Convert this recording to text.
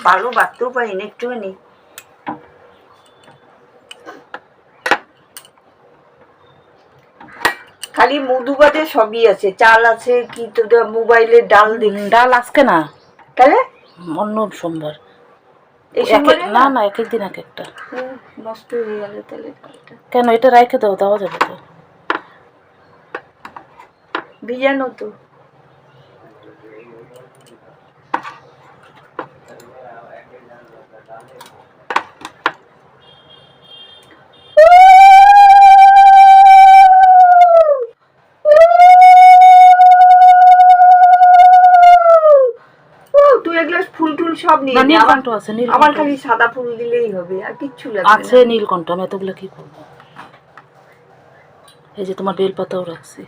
পারো বাড়তেও পারি না একটুখানি। খালি মধু বাদে সবই আছে, চাল আছে, কি তো মোবাইলে ডাল দেখছি। ডাল আজকে না, তাহলে অন্য সোমবার। এই সোমবারে না না, এক এক দিন এক একটা। নষ্ট হয়ে গেল তাহলে ডালটা। কেন, এটা রাইখে দাও, দেওয়া যাবে তো। ভিজানো তো। সব নিয়ে নে, নীলকণ্ঠ আছে, আমার খালি সাদা ফুল দিলেই হবে, আর কিচ্ছু লাগবে আছে। নীলকণ্ঠ আমি এতগুলো কি করবো। এই যে তোমার বেলপাতাও রাখছি।